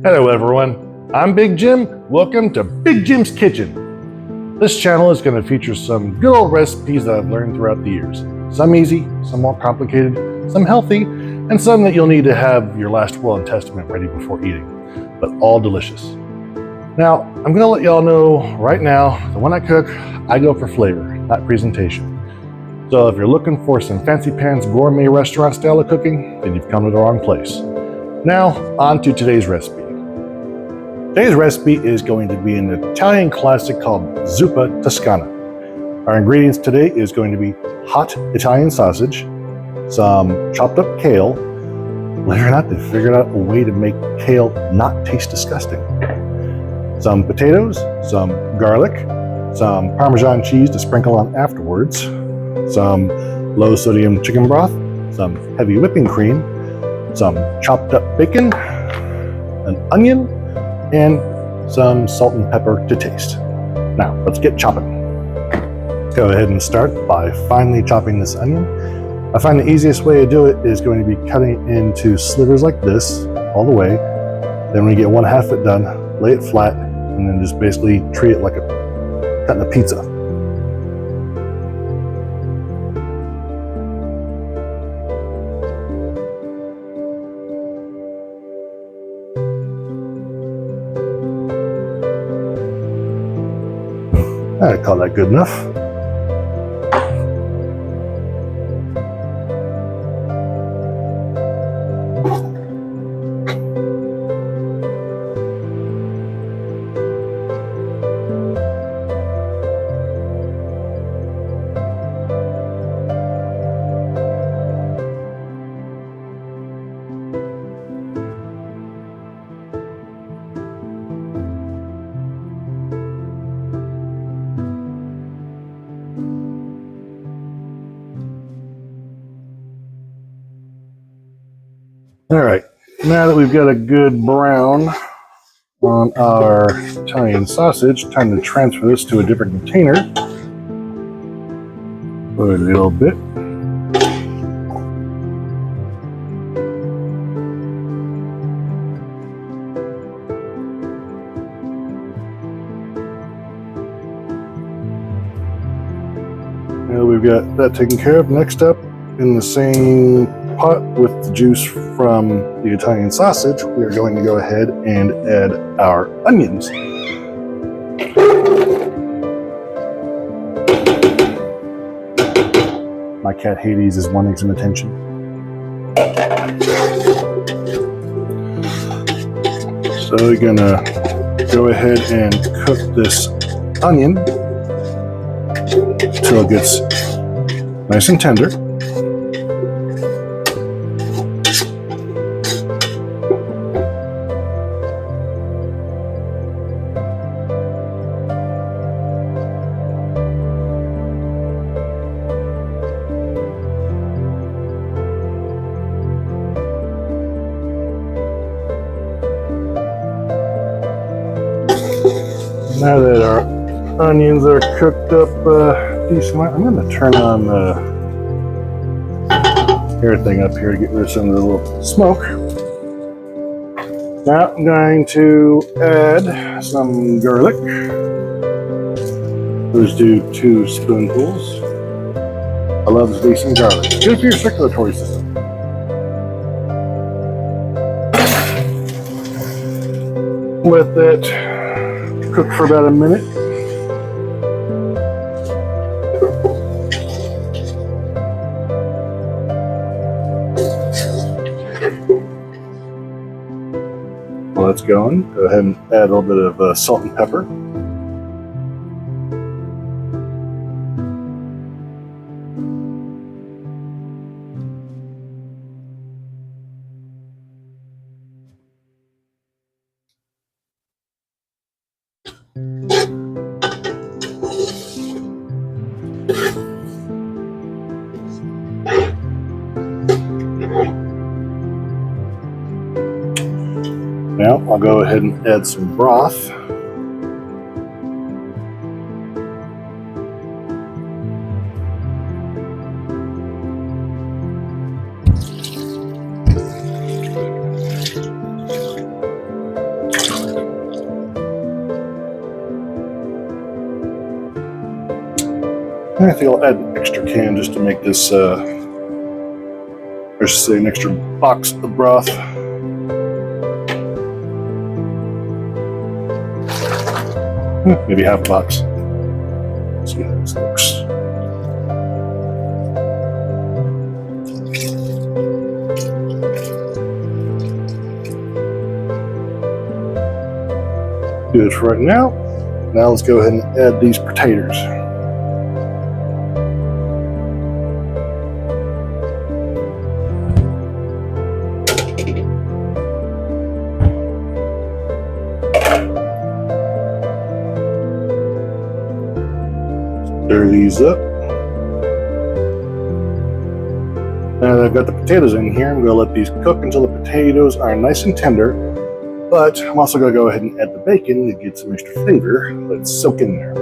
Hello everyone, I'm Big Jim. Welcome to Big Jim's Kitchen. This channel is going to feature some good old recipes that I've learned throughout the years. Some easy, some more complicated, some healthy, and some that you'll need to have your last will and testament ready before eating, but all delicious. Now, I'm going to let y'all know right now that when I cook, I go for flavor, not presentation. So if you're looking for some fancy pants gourmet restaurant style of cooking, then you've come to the wrong place. Now, on to today's recipe. Today's recipe is going to be an Italian classic called Zuppa Toscana. Our ingredients today is going to be hot Italian sausage, some chopped up kale. Believe it or not, they figured out a way to make kale not taste disgusting. Some potatoes, some garlic, some Parmesan cheese to sprinkle on afterwards, some low sodium chicken broth, some heavy whipping cream, some chopped up bacon, an onion, and some salt and pepper to taste. Now, let's get chopping. Go ahead and start by finely chopping this onion. I find the easiest way to do it is going to be cutting it into slivers like this, all the way. Then when you get 1/2 it done, lay it flat, and then just basically treat it like cutting a pizza. I'd call that good enough. All right, now that we've got a good brown on our Italian sausage, time to transfer this to a different container. Put a little bit. Now we've got that taken care of. Next up, in the same pot with the juice from the Italian sausage, we are going to go ahead and add our onions. My cat Hades is wanting some attention. So we're gonna go ahead and cook this onion until it gets nice and tender. Now that our onions are cooked up decent, I'm going to turn on the air thing up here to get rid of some of the little smoke. Now I'm going to add some garlic. Let's do 2 spoonfuls. I love spicing garlic. Good for your circulatory system. Let that cook for about a minute. While it's going, go ahead and add a little bit of salt and pepper. Now I'll go ahead and add some broth. I think I'll add an extra can just to make this, or say an extra box of broth. Maybe half a box. Let's see how this looks. Good for right now. Now let's go ahead and add these potatoes. Stir these up. Now that I've got the potatoes in here, I'm going to let these cook until the potatoes are nice and tender. But I'm also going to go ahead and add the bacon to get some extra flavor. Let it soak in there.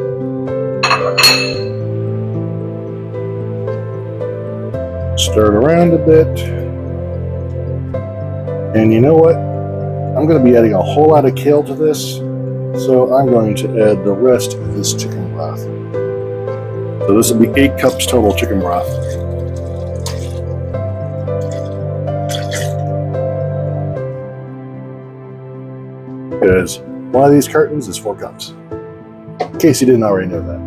Stir it around a bit. And you know what? I'm going to be adding a whole lot of kale to this. So I'm going to add the rest of this chicken broth. So this will be 8 cups total chicken broth. Because one of these cartons is 4 cups. In case you didn't already know that.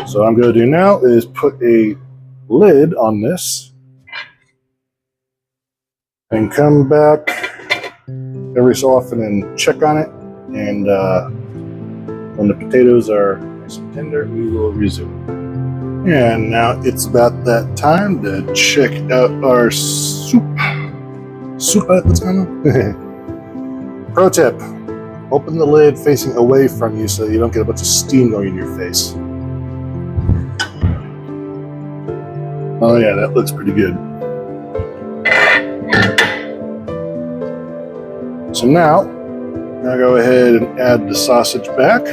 So what I'm going to do now is put a lid on this and come back every so often and check on it. And when the potatoes are nice and tender, we will resume. And now it's about that time to check out our Zuppa Toscana. Pro tip, open the lid facing away from you so you don't get a bunch of steam going in your face. Oh yeah, that looks pretty good. So now, I'm going to go ahead and add the sausage back.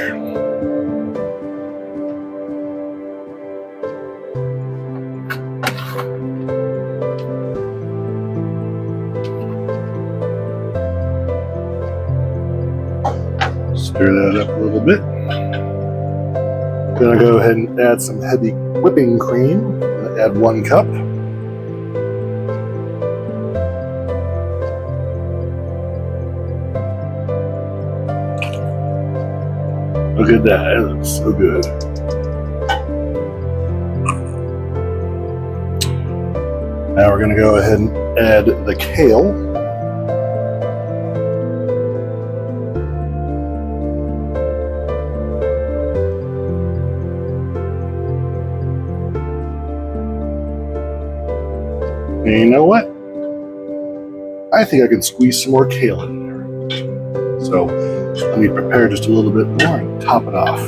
Stir that up a little bit. Gonna go ahead and add some heavy whipping cream. Gonna add 1 cup. Look at that, it looks so good. Now we're gonna go ahead and add the kale. And you know what? I think I can squeeze some more kale in there. So let me prepare just a little bit more and top it off.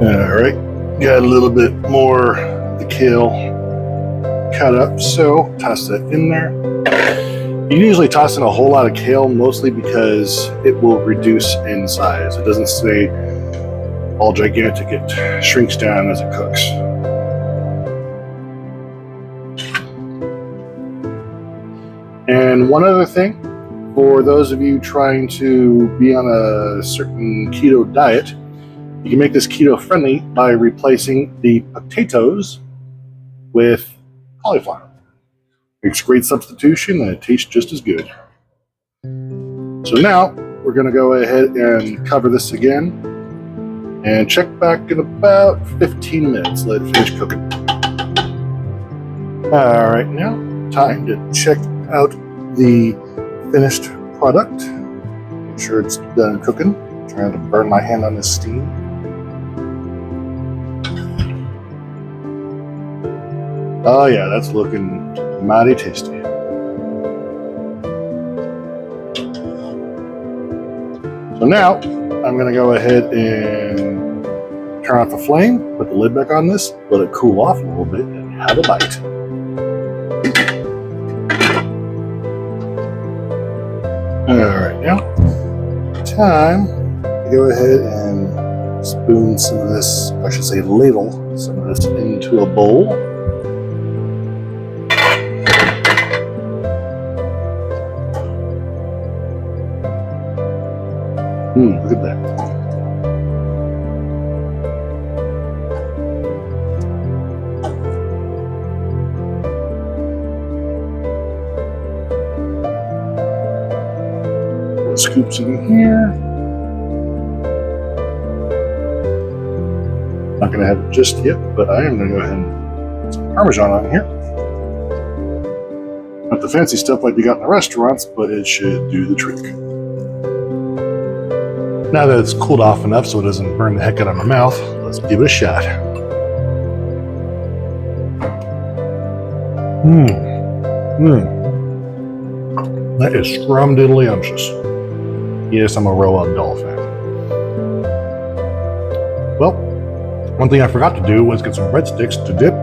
Alright, got a little bit more of the kale cut up, so toss that in there. You usually toss in a whole lot of kale, mostly because it will reduce in size. It doesn't stay all gigantic, it shrinks down as it cooks. And one other thing, for those of you trying to be on a certain keto diet, you can make this keto friendly by replacing the potatoes with cauliflower. It's a great substitution and it tastes just as good. So now we're going to go ahead and cover this again and check back in about 15 minutes. Let it finish cooking. All right, now time to check out the finished product. Make sure it's done cooking. I'm trying to burn my hand on this steam. Oh yeah, that's looking mighty tasty. So now I'm going to go ahead and turn off the flame, put the lid back on this, let it cool off a little bit, and have a bite. Alright, now time to go ahead and spoon some of this, I should say ladle some of this into a bowl. Look at that. Scoops in here. Not gonna have it just yet, but I am gonna go ahead and put some Parmesan on here. Not the fancy stuff like you got in the restaurants, but it should do the trick. Now that it's cooled off enough so it doesn't burn the heck out of my mouth, let's give it a shot. That is scrumdiddlyumptious. Yes, I'm a Roald Dahl fan. Well, one thing I forgot to do was get some breadsticks to dip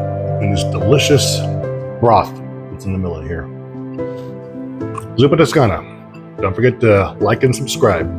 in this delicious broth that's in the middle of here. Zuppa Toscana. Don't forget to like and subscribe.